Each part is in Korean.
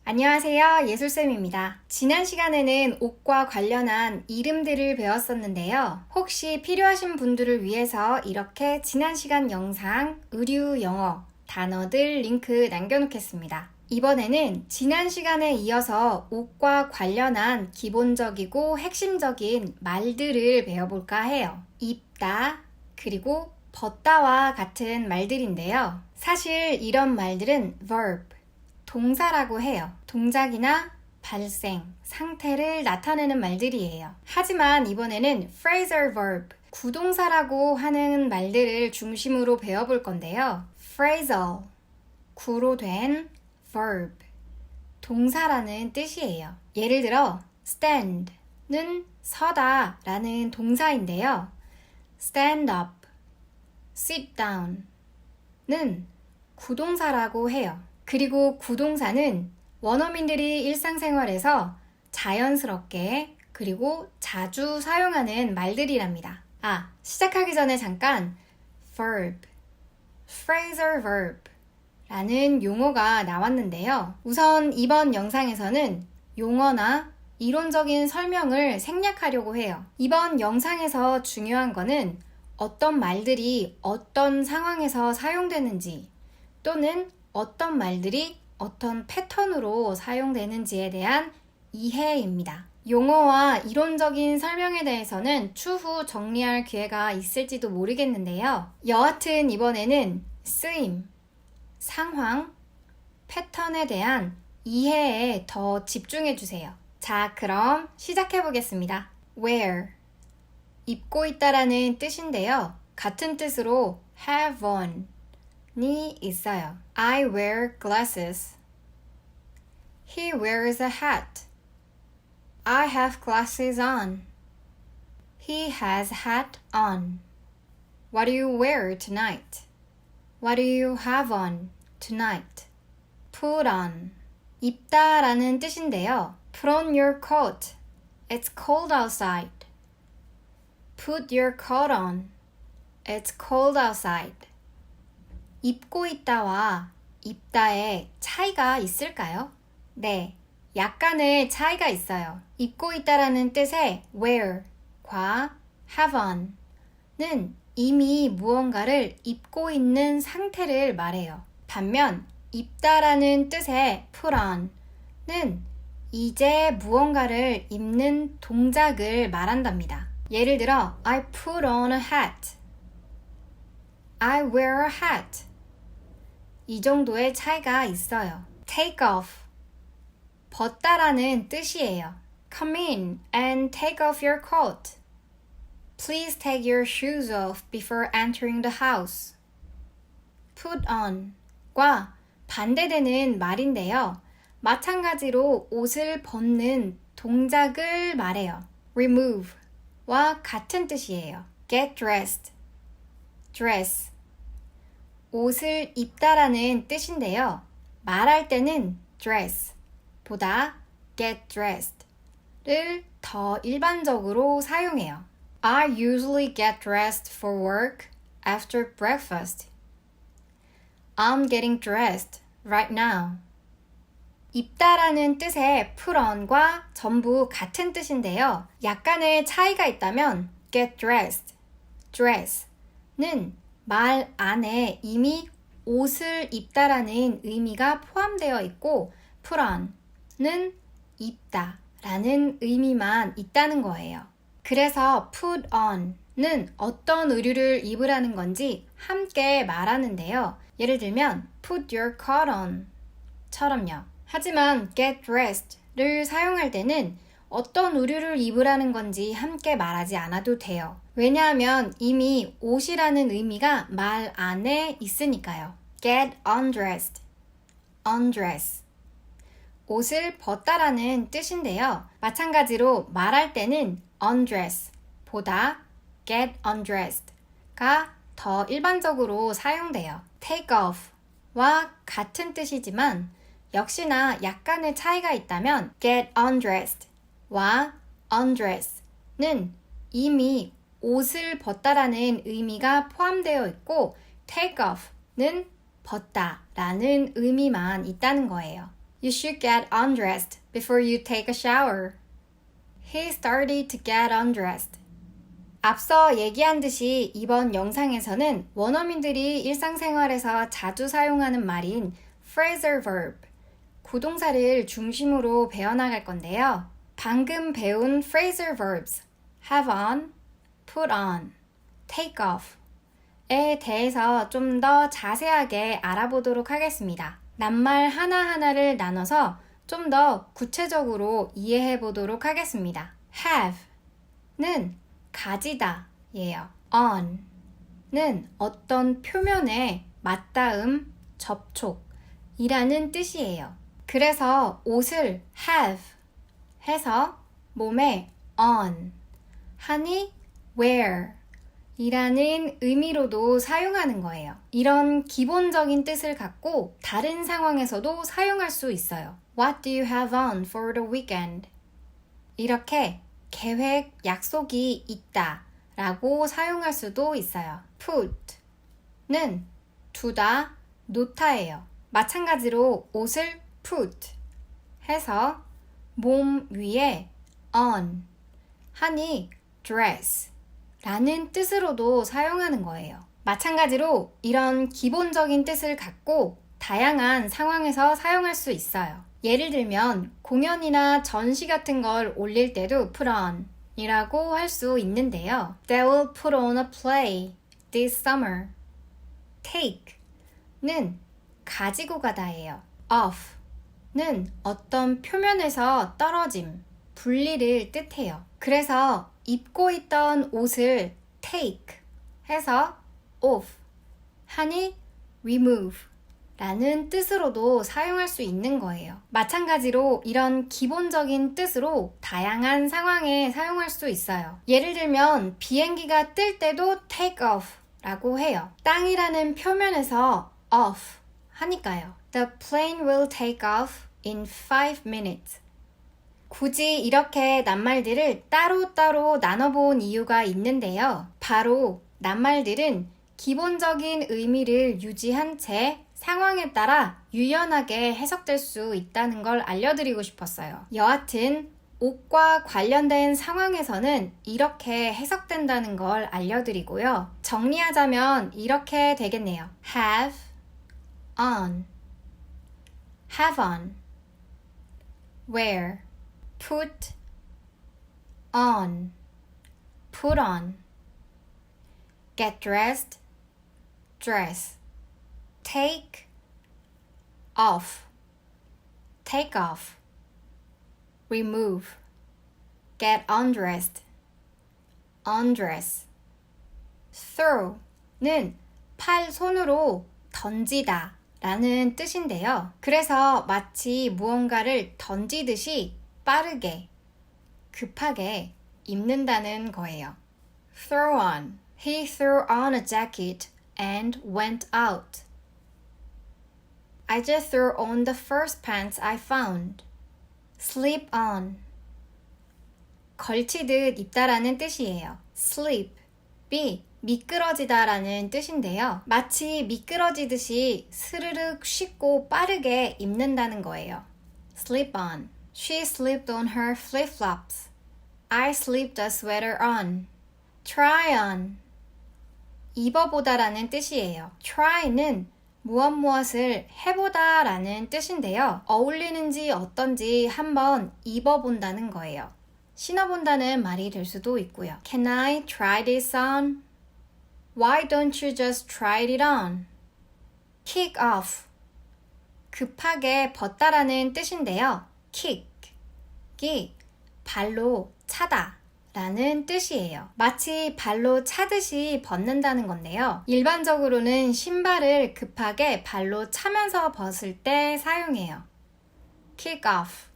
안녕하세요. 예술쌤입니다. 지난 시간에는 옷과 관련한 이름들을 배웠었는데요. 혹시 필요하신 분들을 위해서 이렇게 지난 시간 영상, 의류 영어, 단어들 링크 남겨놓겠습니다. 이번에는 지난 시간에 이어서 옷과 관련한 기본적이고 핵심적인 말들을 배워볼까 해요. 입다, 그리고 벗다와 같은 말들인데요. 사실 이런 말들은 verb, 동사라고 해요. 동작이나 발생, 상태를 나타내는 말들이에요. 하지만 이번에는 phrasal verb, 구동사라고 하는 말들을 중심으로 배워볼 건데요. phrasal, 구로 된 verb, 동사라는 뜻이에요. 예를 들어 stand는 서다 라는 동사인데요. stand up, sit down는 구동사라고 해요. 그리고 구동사는 원어민들이 일상생활에서 자연스럽게 그리고 자주 사용하는 말들이랍니다. 시작하기 전에 잠깐 verb, phrasal verb 라는 용어가 나왔는데요. 우선 이번 영상에서는 용어나 이론적인 설명을 생략하려고 해요. 이번 영상에서 중요한 거는 어떤 말들이 어떤 상황에서 사용되는지 또는 어떤 말들이 어떤 패턴으로 사용되는지에 대한 이해입니다. 용어와 이론적인 설명에 대해서는 추후 정리할 기회가 있을지도 모르겠는데요. 여하튼 이번에는 쓰임, 상황, 패턴에 대한 이해에 더 집중해 주세요. 자, 그럼 시작해 보겠습니다. wear, 입고 있다라는 뜻인데요. 같은 뜻으로 have on 니 있어요. I wear glasses. He wears a hat. I have glasses on. He has hat on. What do you wear tonight? What do you have on tonight? Put on. 입다라는 뜻인데요. Put on your coat. It's cold outside. Put your coat on. It's cold outside. 입고 있다와 입다에 차이가 있을까요? 네, 약간의 차이가 있어요. 입고 있다라는 뜻의 wear과 have on는 이미 무언가를 입고 있는 상태를 말해요. 반면 입다라는 뜻의 put on는 이제 무언가를 입는 동작을 말한답니다. 예를 들어 I put on a hat. I wear a hat. 이 정도의 차이가 있어요. take off, 벗다라는 뜻이에요. Come in and take off your coat. Please take your shoes off before entering the house. Put on 과 반대되는 말인데요. 마찬가지로 옷을 벗는 동작을 말해요. remove 와 같은 뜻이에요. get dressed, dress, 옷을 입다라는 뜻인데요. 말할 때는 dress 보다 get dressed를 더 일반적으로 사용해요. I usually get dressed for work after breakfast. I'm getting dressed right now. 입다라는 뜻의 put on과 전부 같은 뜻인데요. 약간의 차이가 있다면 get dressed, dress는 말 안에 이미 옷을 입다라는 의미가 포함되어 있고 put on는 입다라는 의미만 있다는 거예요. 그래서 put on는 어떤 의류를 입으라는 건지 함께 말하는데요. 예를 들면 put your coat on 처럼요. 하지만 get dressed를 사용할 때는 어떤 의류를 입으라는 건지 함께 말하지 않아도 돼요. 왜냐하면 이미 옷이라는 의미가 말 안에 있으니까요. get undressed, undress. 옷을 벗다라는 뜻인데요. 마찬가지로 말할 때는 undress 보다 get undressed가 더 일반적으로 사용돼요. take off와 같은 뜻이지만 역시나 약간의 차이가 있다면 get undressed와 undress는 이미 옷을 벗다라는 의미가 포함되어 있고 take off는 벗다라는 의미만 있다는 거예요. You should get undressed before you take a shower. He started to get undressed. 앞서 얘기한 듯이 이번 영상에서는 원어민들이 일상생활에서 자주 사용하는 말인 phrasal verb, 구동사를 중심으로 배워나갈 건데요. 방금 배운 phrasal verbs, have on, put on, take off 에 대해서 좀 더 자세하게 알아보도록 하겠습니다. 낱말 하나하나를 나눠서 좀 더 구체적으로 이해해 보도록 하겠습니다. have는 가지다 예요. on는 어떤 표면에 맞닿음, 접촉이라는 뜻이에요. 그래서 옷을 have 해서 몸에 on 하니 wear 이라는 의미로도 사용하는 거예요. 이런 기본적인 뜻을 갖고 다른 상황에서도 사용할 수 있어요. What do you have on for the weekend? 이렇게 계획, 약속이 있다 라고 사용할 수도 있어요. put는 두다, 놓다예요. 마찬가지로 옷을 put 해서 몸 위에 on 하니 dress 라는 뜻으로도 사용하는 거예요. 마찬가지로 이런 기본적인 뜻을 갖고 다양한 상황에서 사용할 수 있어요. 예를 들면 공연이나 전시 같은 걸 올릴 때도 put on 이라고 할 수 있는데요. They will put on a play this summer. take는 가지고 가다예요. off는 어떤 표면에서 떨어짐, 분리를 뜻해요. 그래서 입고 있던 옷을 take 해서 off 하니 remove 라는 뜻으로도 사용할 수 있는 거예요. 마찬가지로 이런 기본적인 뜻으로 다양한 상황에 사용할 수 있어요. 예를 들면 비행기가 뜰 때도 take off 라고 해요. 땅이라는 표면에서 off 하니까요. The plane will take off in 5 minutes. 굳이 이렇게 낱말들을 따로따로 나눠본 이유가 있는데요. 바로 낱말들은 기본적인 의미를 유지한 채 상황에 따라 유연하게 해석될 수 있다는 걸 알려드리고 싶었어요. 여하튼 옷과 관련된 상황에서는 이렇게 해석된다는 걸 알려드리고요. 정리하자면 이렇게 되겠네요. have on, have on, wear, put on, put on, get dressed, dress, take off, take off, remove, get undressed, undress, throw는 팔, 손으로 던지다 라는 뜻인데요. 그래서 마치 무언가를 던지듯이 빠르게, 급하게 입는다는 거예요. Throw on. He threw on a jacket and went out. I just threw on the first pants I found. Slip on. 걸치듯 입다라는 뜻이에요. slip이 미끄러지다라는 뜻인데요. 마치 미끄러지듯이 스르륵 쉽고 빠르게 입는다는 거예요. Slip on. She slipped on her flip-flops. I slipped a sweater on. Try on. 입어보다라는 뜻이에요. try는 무엇을 해보다 라는 뜻인데요. 어울리는지 어떤지 한번 입어본다는 거예요. 신어본다는 말이 될 수도 있고요. Can I try this on? Why don't you just try it on? kick off. 급하게 벗다라는 뜻인데요. kick이 발로 차다 라는 뜻이에요. 마치 발로 차듯이 벗는다는 건데요. 일반적으로는 신발을 급하게 발로 차면서 벗을 때 사용해요. kick off.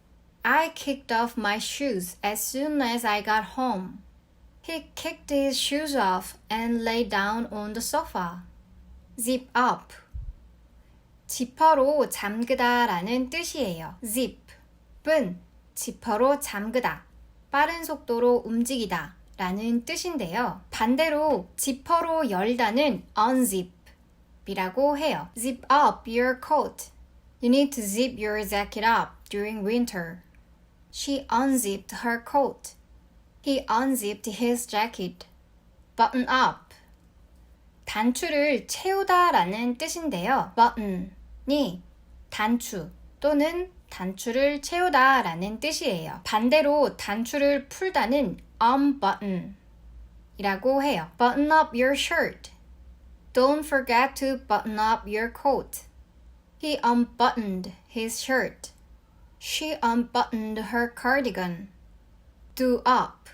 I kicked off my shoes as soon as I got home. He kicked his shoes off and lay down on the sofa. zip up. 지퍼로 잠그다 라는 뜻이에요. zip은 지퍼로 잠그다, 빠른 속도로 움직이다 라는 뜻인데요. 반대로 지퍼로 열다는 unzip 이라고 해요. zip up your coat. You need to zip your jacket up during winter. She unzipped her coat. He unzipped his jacket. Button up. 단추를 채우다 라는 뜻인데요. button이 단추 또는 단추를 채우다 라는 뜻이에요. 반대로 단추를 풀다는 unbutton 이라고 해요. Button up your shirt. Don't forget to button up your coat. He unbuttoned his shirt. She unbuttoned her cardigan. Do up.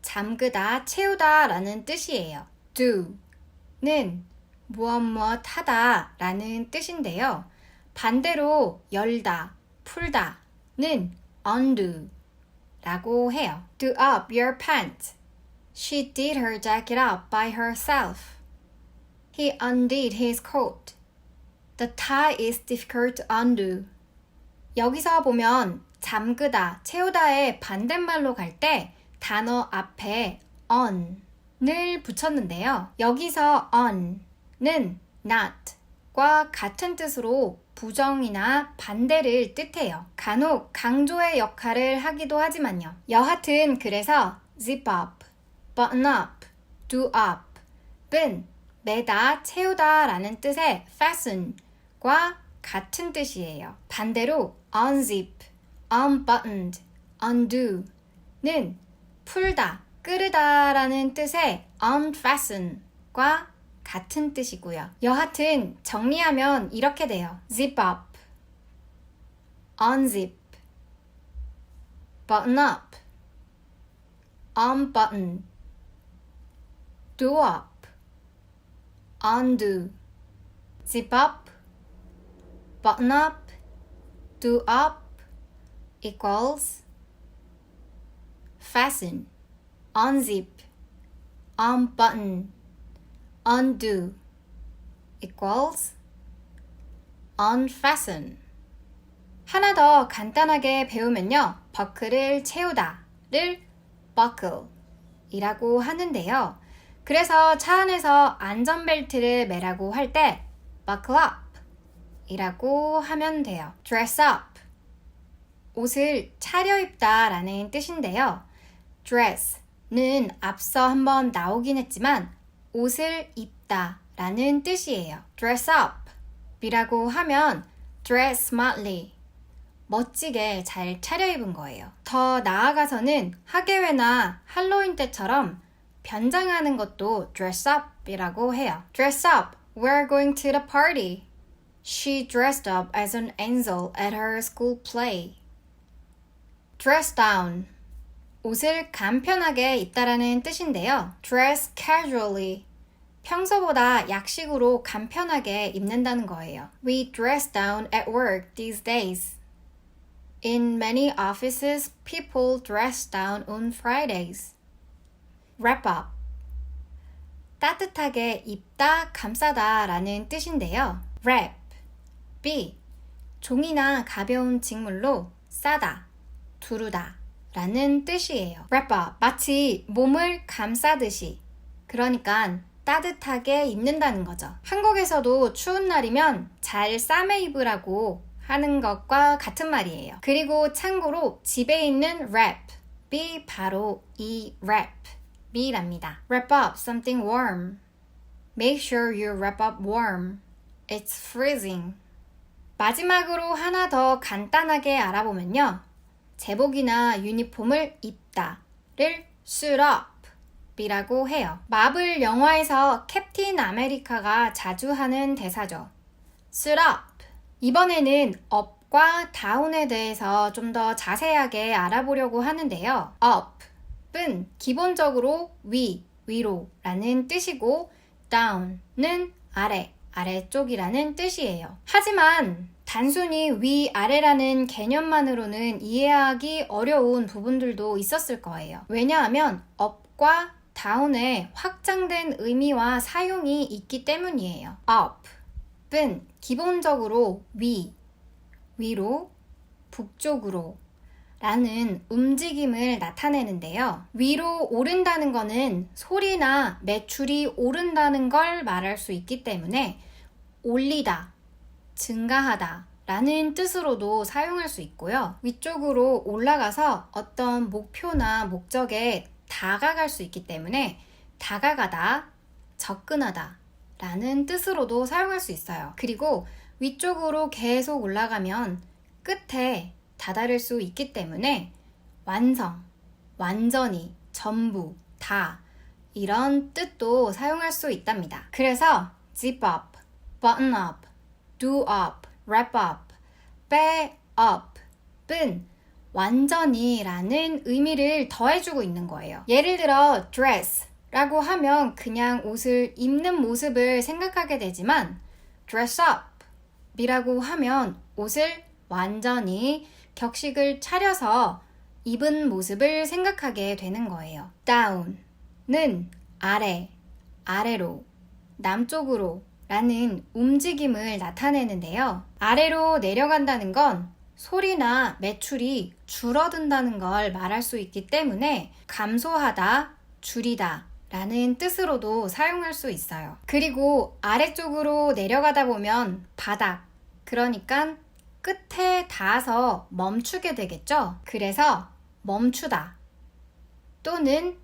잠그다, 채우다 라는 뜻이에요. do는 무엇 하다 라는 뜻인데요. 반대로 열다, 풀다는 undo 라고 해요. Do up your pants. She did her jacket up by herself. He undid his coat. The tie is difficult to undo. 여기서 보면 잠그다, 채우다의 반대말로 갈 때 단어 앞에 on을 붙였는데요. 여기서 on는 not과 같은 뜻으로 부정이나 반대를 뜻해요. 간혹 강조의 역할을 하기도 하지만요. 여하튼 그래서 zip up, button up, do up은 매다, 채우다 라는 뜻의 fasten과 같은 뜻이에요. 반대로 unzip, unbuttoned, undo는 풀다, 끄르다 라는 뜻의 unfasten과 같은 뜻이고요. 여하튼 정리하면 이렇게 돼요. zip up, unzip, button up, unbutton, do up, undo. Zip up, button up, do up equals fasten, unzip, unbutton, undo equals unfasten. 하나 더 간단하게 배우면요. 버클을 채우다를 buckle 이라고 하는데요. 그래서 차 안에서 안전벨트를 매라고 할 때 buckle up 이라고 하면 돼요. dress up. 옷을 차려입다 라는 뜻인데요. dress는 앞서 한번 나오긴 했지만 옷을 입다 라는 뜻이에요. dress up 이라고 하면 dress smartly. 멋지게 잘 차려입은 거예요. 더 나아가서는 학예회나 할로윈 때처럼 변장하는 것도 dress up 이라고 해요. dress up, we're going to the party. She dressed up as an angel at her school play. dress down, 옷을 간편하게 입다라는 뜻인데요. dress casually, 평소보다 약식으로 간편하게 입는다는 거예요. We dress down at work these days. In many offices, people dress down on Fridays. wrap up, 따뜻하게 입다, 감싸다 라는 뜻인데요. wrap이 종이나 가벼운 직물로 싸다, 두르다 라는 뜻이에요. wrap up, 마치 몸을 감싸듯이, 그러니까 따뜻하게 입는다는 거죠. 한국에서도 추운 날이면 잘 싸매 입으라고 하는 것과 같은 말이에요. 그리고 참고로 집에 있는 wrap이 바로 이 wrap이랍니다. wrap up something warm. Make sure you wrap up warm. It's freezing. 마지막으로 하나 더 간단하게 알아보면요. 제복이나 유니폼을 입다를 suit up 이라고 해요. 마블 영화에서 캡틴 아메리카가 자주 하는 대사죠. suit up. 이번에는 up과 down에 대해서 좀 더 자세하게 알아보려고 하는데요. up은 기본적으로 위로 라는 뜻이고 down은 아래쪽이라는 뜻이에요. 하지만 단순히 위아래라는 개념만으로는 이해하기 어려운 부분들도 있었을 거예요. 왜냐하면 up과 down에 확장된 의미와 사용이 있기 때문이에요. up은 기본적으로 위로, 북쪽으로 라는 움직임을 나타내는데요. 위로 오른다는 것은 소리나 매출이 오른다는 걸 말할 수 있기 때문에 올리다, 증가하다 라는 뜻으로도 사용할 수 있고요. 위쪽으로 올라가서 어떤 목표나 목적에 다가갈 수 있기 때문에 다가가다, 접근하다 라는 뜻으로도 사용할 수 있어요. 그리고 위쪽으로 계속 올라가면 끝에 다다를 수 있기 때문에 완성, 완전히, 전부, 다 이런 뜻도 사용할 수 있답니다. 그래서 zip up, button up, do up, wrap up, bear up은 완전히 라는 의미를 더해주고 있는 거예요. 예를 들어 dress 라고 하면 그냥 옷을 입는 모습을 생각하게 되지만 dress up 이라고 하면 옷을 완전히 격식을 차려서 입은 모습을 생각하게 되는 거예요. down은 아래, 아래로, 남쪽으로 라는 움직임을 나타내는데요. 아래로 내려간다는 건 소리나 매출이 줄어든다는 걸 말할 수 있기 때문에 감소하다, 줄이다 라는 뜻으로도 사용할 수 있어요. 그리고 아래쪽으로 내려가다 보면 바닥, 그러니까 끝에 닿아서 멈추게 되겠죠? 그래서 멈추다 또는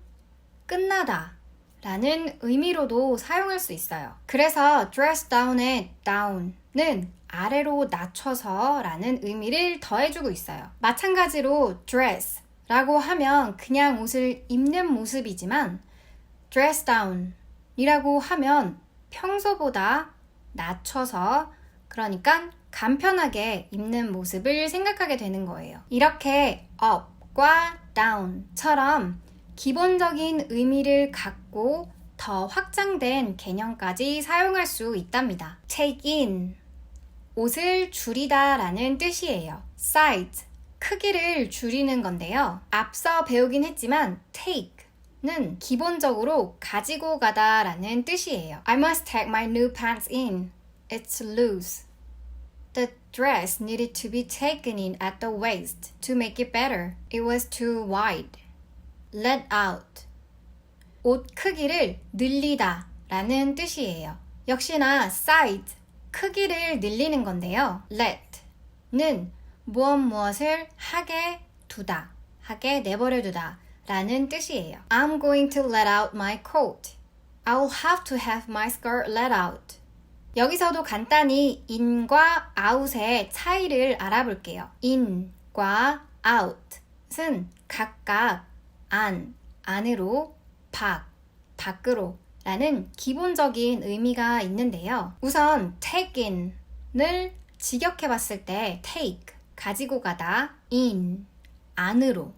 끝나다 라는 의미로도 사용할 수 있어요. 그래서 dress down의 down은 아래로 낮춰서 라는 의미를 더해주고 있어요. 마찬가지로 dress 라고 하면 그냥 옷을 입는 모습이지만 dress down 이라고 하면 평소보다 낮춰서 그러니까 간편하게 입는 모습을 생각하게 되는 거예요. 이렇게 up과 down처럼 기본적인 의미를 갖고 더 확장된 개념까지 사용할 수 있답니다. take in, 옷을 줄이다 라는 뜻이에요. size, 크기를 줄이는 건데요. 앞서 배우긴 했지만 take는 기본적으로 가지고 가다 라는 뜻이에요. I must take my new pants in. It's loose. The dress needed to be taken in at the waist to make it better. It was too wide. Let out. 옷 크기를 늘리다 라는 뜻이에요. 역시나 size, 크기를 늘리는 건데요. let는 무엇을 하게 두다, 하게 내버려 두다 라는 뜻이에요. I'm going to let out my coat. I'll have to have my skirt let out. 여기서도 간단히 in과 out의 차이를 알아볼게요. in과 out은 각각 안으로, 밖으로 라는 기본적인 의미가 있는데요. 우선 take in을 직역해 봤을 때 take, 가지고 가다, in, 안으로.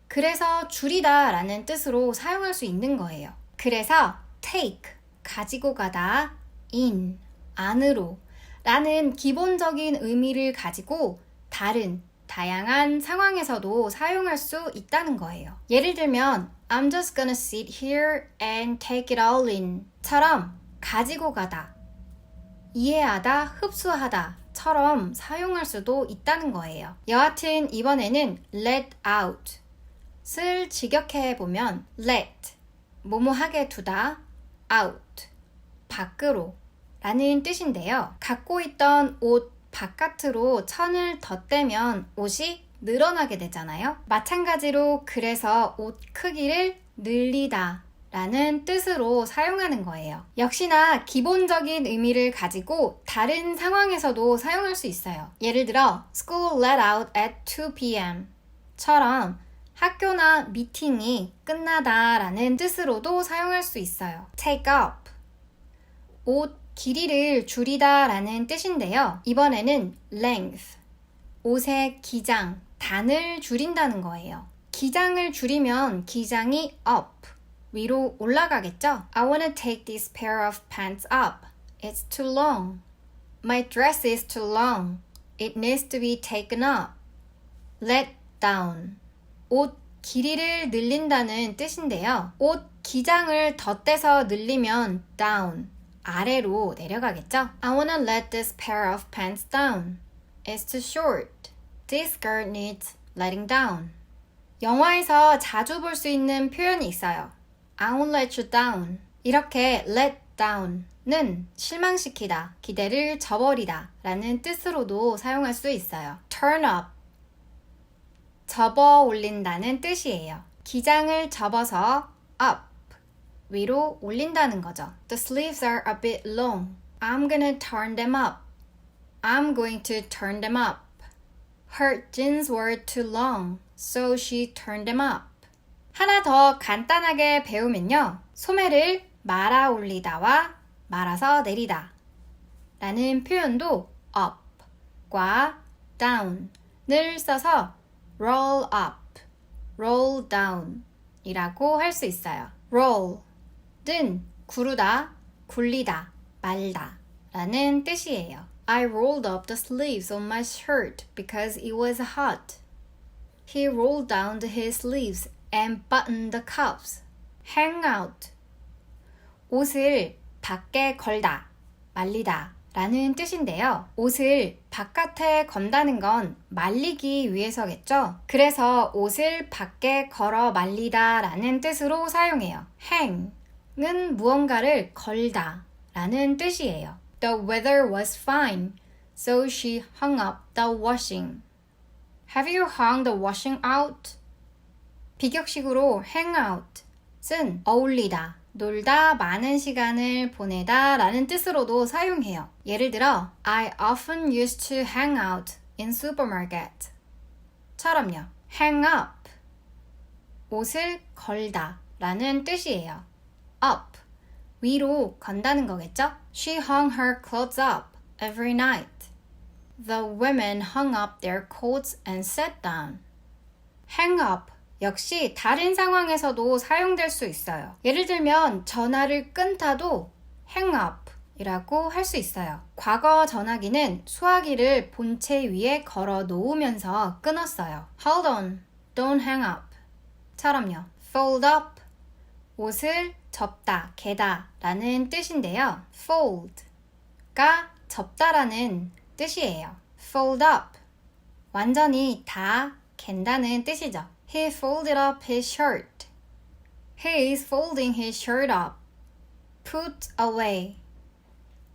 그래서 줄이다 라는 뜻으로 사용할 수 있는 거예요. 그래서 take, 가지고 가다, in, 안으로 라는 기본적인 의미를 가지고 다양한 상황에서도 사용할 수 있다는 거예요. 예를 들면 I'm just gonna sit here and take it all in 처럼 가지고 가다, 이해하다, 흡수하다 처럼 사용할 수도 있다는 거예요. 여하튼 이번에는 let out 을 직역해 보면 let, 뭐뭐 하게 두다, out, 밖으로 라는 뜻인데요. 갖고 있던 옷 바깥으로 천을 덧대면 옷이 늘어나게 되잖아요. 마찬가지로 그래서 옷 크기를 늘리다 라는 뜻으로 사용하는 거예요. 역시나 기본적인 의미를 가지고 다른 상황에서도 사용할 수 있어요. 예를 들어 School let out at 2 p.m. 처럼 학교나 미팅이 끝나다 라는 뜻으로도 사용할 수 있어요. Take up, 옷 길이를 줄이다 라는 뜻인데요. 이번에는 length, 옷의 기장, 단을 줄인다는 거예요. 기장을 줄이면 기장이 up, 위로 올라가겠죠? I wanna take this pair of pants up. It's too long. My dress is too long. It needs to be taken up. Let down, 옷 길이를 늘린다는 뜻인데요. 옷 기장을 덧대서 늘리면 down, 아래로 내려가겠죠? I wanna let this pair of pants down. It's too short. This skirt needs letting down. 영화에서 자주 볼 수 있는 표현이 있어요. I won't let you down. 이렇게 let down 는 실망시키다, 기대를 저버리다 라는 뜻으로도 사용할 수 있어요. turn up, 접어 올린다는 뜻이에요. 기장을 접어서 up, 위로 올린다는 거죠. The sleeves are a bit long. I'm gonna turn them up. I'm going to turn them up. Her jeans were too long, so she turned them up. 하나 더 간단하게 배우면요. 소매를 말아 올리다와 말아서 내리다 라는 표현도 up과 down을 써서 roll up, roll down 이라고 할 수 있어요. roll은 구르다, 굴리다, 말다 라는 뜻이에요. I rolled up the sleeves on my shirt because it was hot. He rolled down his sleeves and buttoned the cuffs. hang out, 옷을 밖에 걸다, 말리다 라는 뜻인데요. 옷을 바깥에 건다는 건 말리기 위해서겠죠. 그래서 옷을 밖에 걸어 말리다 라는 뜻으로 사용해요. hang은 무언가를 걸다 라는 뜻이에요. The weather was fine, so she hung up the washing. Have you hung the washing out? 비격식으로 hang out은 어울리다, 놀다, 많은 시간을 보내다 라는 뜻으로도 사용해요. 예를 들어 I often used to hang out in supermarket 처럼요. hang up, 옷을 걸다 라는 뜻이에요. up, 위로 건다는 거겠죠? She hung her clothes up every night. The women hung up their coats and sat down. hang up 역시 다른 상황에서도 사용될 수 있어요. 예를 들면 전화를 끊다도 hang up 이라고 할 수 있어요. 과거 전화기는 수화기를 본체 위에 걸어 놓으면서 끊었어요. Hold on, don't hang up 처럼요. fold up, 옷을 접다, 개다 라는 뜻인데요. fold가 접다라는 뜻이에요. fold up, 완전히 다 갠다는 뜻이죠. He folded up his shirt. He is folding his shirt up. Put away,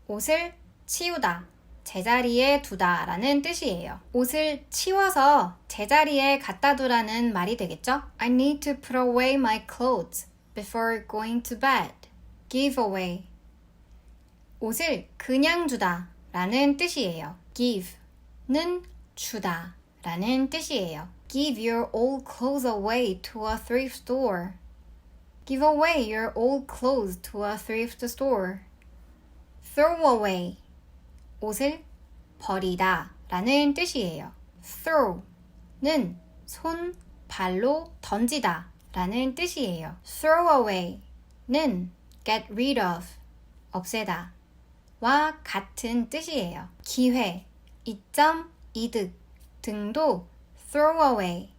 옷을 치우다, 제자리에 두다 라는 뜻이에요. 옷을 치워서 제자리에 갖다 두라는 말이 되겠죠? I need to put away my clothes before going to bed. Give away, 옷을 그냥 주다 라는 뜻이에요. give는 주다 라는 뜻이에요. Give your old clothes away to a thrift store. Give away your old clothes to a thrift store. Throw away, 옷을 버리다 라는 뜻이에요. throw는 손, 발로 던지다 라는 뜻이에요. throw away는 get rid of, 없애다 와 같은 뜻이에요. 기회, 이점, 이득 등도 throw away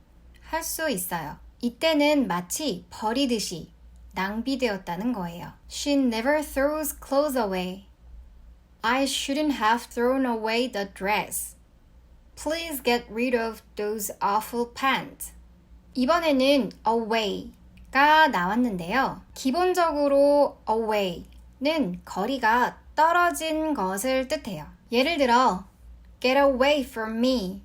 할 수 있어요. 이때는 마치 버리듯이 낭비되었다는 거예요. She never throws clothes away. I shouldn't have thrown away the dress. Please get rid of those awful pants. 이번에는 away가 나왔는데요. 기본적으로 away는 거리가 떨어진 것을 뜻해요. 예를 들어 get away from me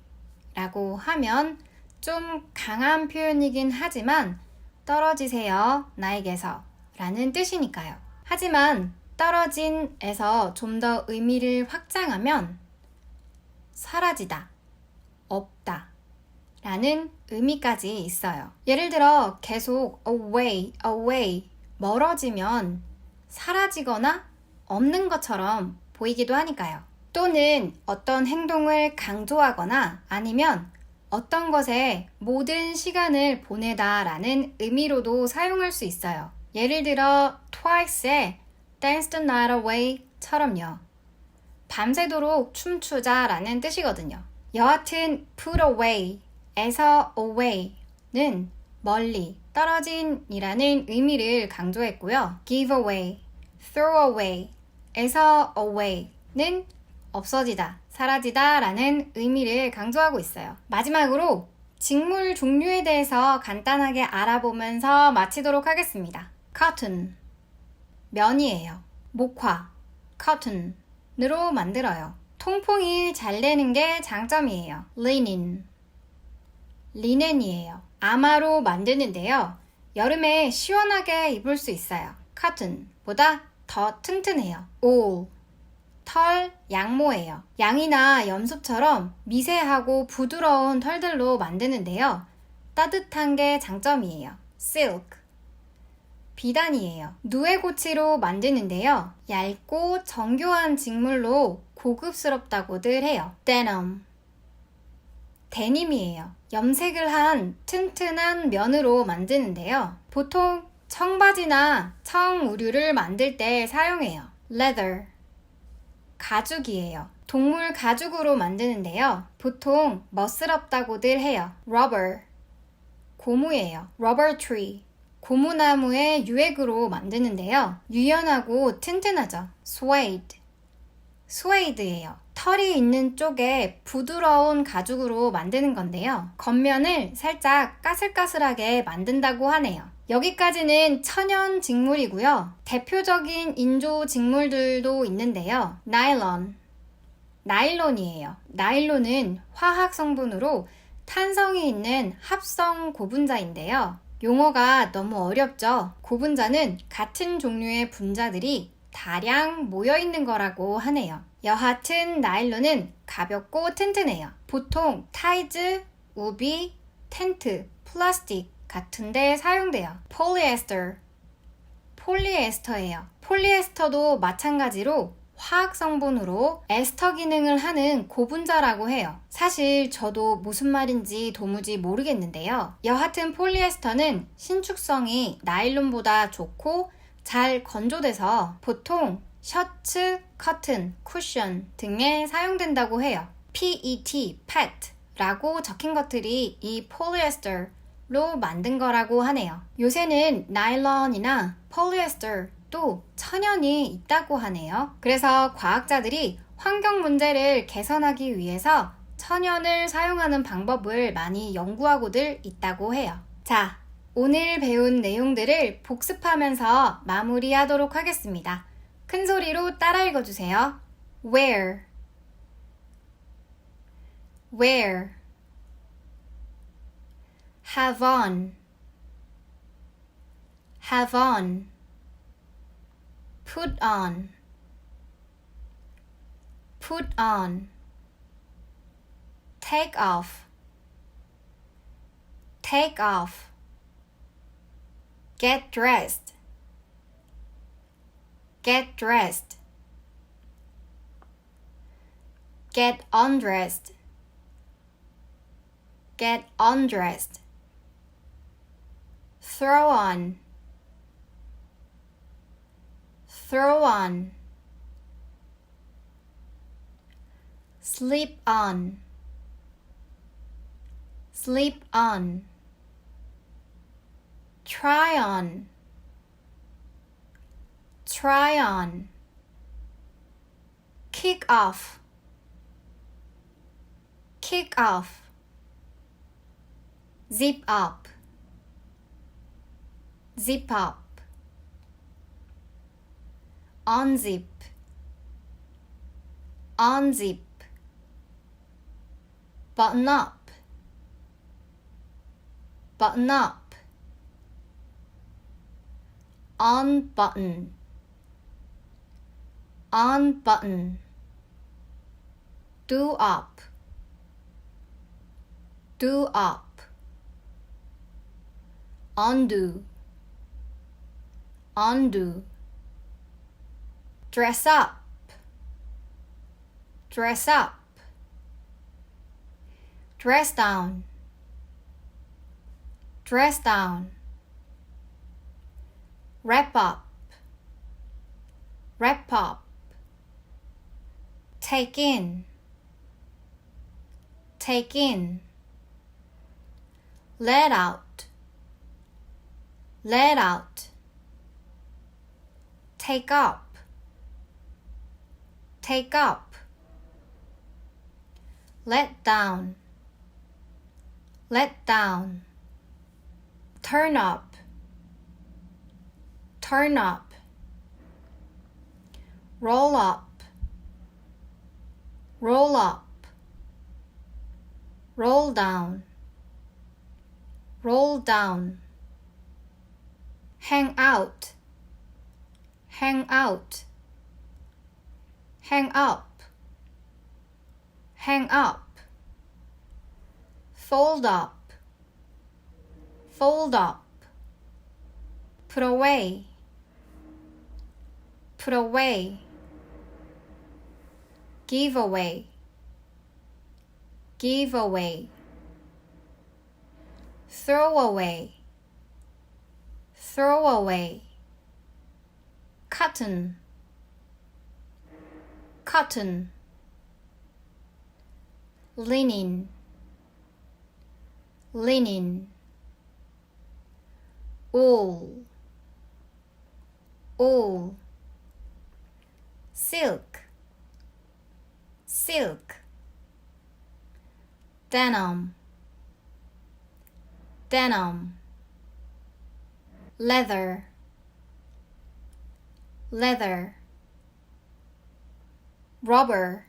라고 하면 좀 강한 표현이긴 하지만 떨어지세요 나에게서 라는 뜻이니까요. 하지만 떨어진에서 좀 더 의미를 확장하면 사라지다, 없다 라는 의미까지 있어요. 예를 들어 계속 away, away 멀어지면 사라지거나 없는 것처럼 보이기도 하니까요. 또는 어떤 행동을 강조하거나 아니면 어떤 것에 모든 시간을 보내다 라는 의미로도 사용할 수 있어요. 예를 들어 twice의 dance the night away 처럼요. 밤새도록 춤추자 라는 뜻이거든요. 여하튼 put away 에서 away는 멀리, 떨어진 이라는 의미를 강조했고요. give away, throw away 에서 away는 없어지다, 사라지다 라는 의미를 강조하고 있어요. 마지막으로 직물 종류에 대해서 간단하게 알아보면서 마치도록 하겠습니다. cotton, 면이에요. 목화, cotton으로 만들어요. 통풍이 잘 되는 게 장점이에요. 리넨이에요. 아마로 만드는데요. 여름에 시원하게 입을 수 있어요. cotton보다 더 튼튼해요. wool, 털, 양모예요. 양이나 염소처럼 미세하고 부드러운 털들로 만드는데요. 따뜻한 게 장점이에요. silk, 비단이에요. 누에고치로 만드는데요. 얇고 정교한 직물로 고급스럽다고들 해요. 데님이에요. 염색을 한 튼튼한 면으로 만드는데요. 보통 청바지나 청우류를 만들 때 사용해요. leather, 가죽이에요. 동물 가죽으로 만드는데요. 보통 멋스럽다고들 해요. rubber, 고무예요. rubber tree, 고무나무의 유액으로 만드는데요. 유연하고 튼튼하죠. suede예요. 털이 있는 쪽에 부드러운 가죽으로 만드는 건데요. 겉면을 살짝 까슬까슬하게 만든다고 하네요. 여기까지는 천연 직물이고요. 대표적인 인조 직물들도 있는데요. 나일론이에요. 나일론은 화학 성분으로 탄성이 있는 합성 고분자인데요. 용어가 너무 어렵죠? 고분자는 같은 종류의 분자들이 다량 모여있는 거라고 하네요. 여하튼 나일론은 가볍고 튼튼해요. 보통 타이즈, 우비, 텐트, 플라스틱 같은 데 사용돼요. 폴리에스터예요. 폴리에스터도 마찬가지로 화학 성분으로 에스터 기능을 하는 고분자라고 해요. 사실 저도 무슨 말인지 도무지 모르겠는데요. 여하튼 폴리에스터는 신축성이 나일론보다 좋고 잘 건조돼서 보통 셔츠, 커튼, 쿠션 등에 사용된다고 해요. PET라고 적힌 것들이 이 폴리에스터로 만든 거라고 하네요. 요새는 나일론이나 폴리에스터도 천연이 있다고 하네요. 그래서 과학자들이 환경 문제를 개선하기 위해서 천연을 사용하는 방법을 많이 연구하고들 있다고 해요. 자, 오늘 배운 내용들을 복습하면서 마무리하도록 하겠습니다. 큰 소리로 따라 읽어주세요. wear, have on, put on, take off, get dressed, get undressed, throw on, sleep on, try on, kick off, zip up, unzip, button up, unbutton, do up, undo, dress up, dress down, wrap up, take in, let out, take up, let down, turn up, roll up, roll up, roll down, roll down, hang out, hang out, hang up, hang up, fold up, fold up, put away, put away, give away, give away, throw away, throw away, cotton, cotton, linen, linen, wool, wool, silk, silk, denim, denim, leather, leather, rubber,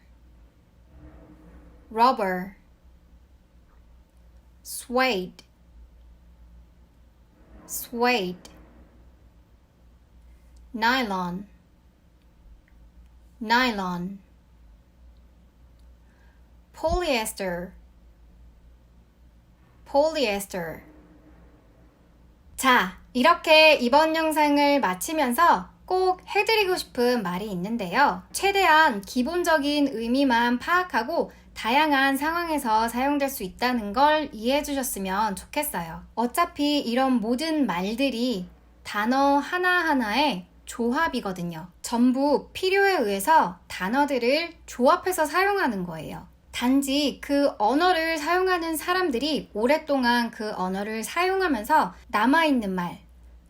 rubber, suede, suede, nylon, nylon, polyester, polyester. 자, 이렇게 이번 영상을 마치면서 꼭 해드리고 싶은 말이 있는데요. 최대한 기본적인 의미만 파악하고 다양한 상황에서 사용될 수 있다는 걸 이해해 주셨으면 좋겠어요. 어차피 이런 모든 말들이 단어 하나하나의 조합이거든요. 전부 필요에 의해서 단어들을 조합해서 사용하는 거예요. 단지 그 언어를 사용하는 사람들이 오랫동안 그 언어를 사용하면서 남아있는 말,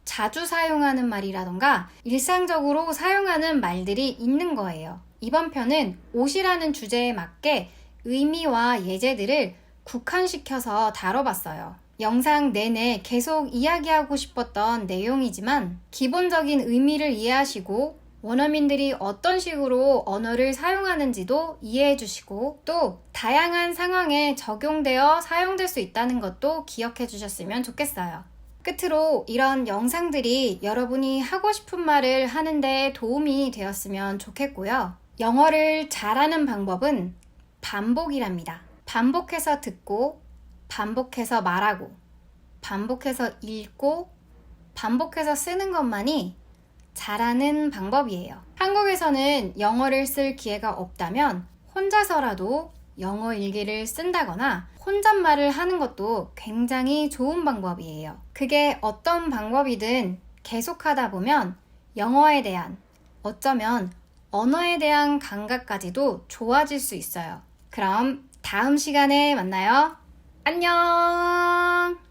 자주 사용하는 말이라던가 일상적으로 사용하는 말들이 있는 거예요. 이번 편은 옷이라는 주제에 맞게 의미와 예제들을 국한시켜서 다뤄봤어요. 영상 내내 계속 이야기하고 싶었던 내용이지만 기본적인 의미를 이해하시고 원어민들이 어떤 식으로 언어를 사용하는지도 이해해 주시고 또 다양한 상황에 적용되어 사용될 수 있다는 것도 기억해 주셨으면 좋겠어요. 끝으로 이런 영상들이 여러분이 하고 싶은 말을 하는데 도움이 되었으면 좋겠고요. 영어를 잘하는 방법은 반복이랍니다. 반복해서 듣고, 반복해서 말하고, 반복해서 읽고, 반복해서 쓰는 것만이 잘하는 방법이에요. 한국에서는 영어를 쓸 기회가 없다면 혼자서라도 영어 일기를 쓴다거나 혼잣말을 하는 것도 굉장히 좋은 방법이에요. 그게 어떤 방법이든 계속하다 보면 영어에 대한, 어쩌면 언어에 대한 감각까지도 좋아질 수 있어요. 그럼 다음 시간에 만나요. 안녕!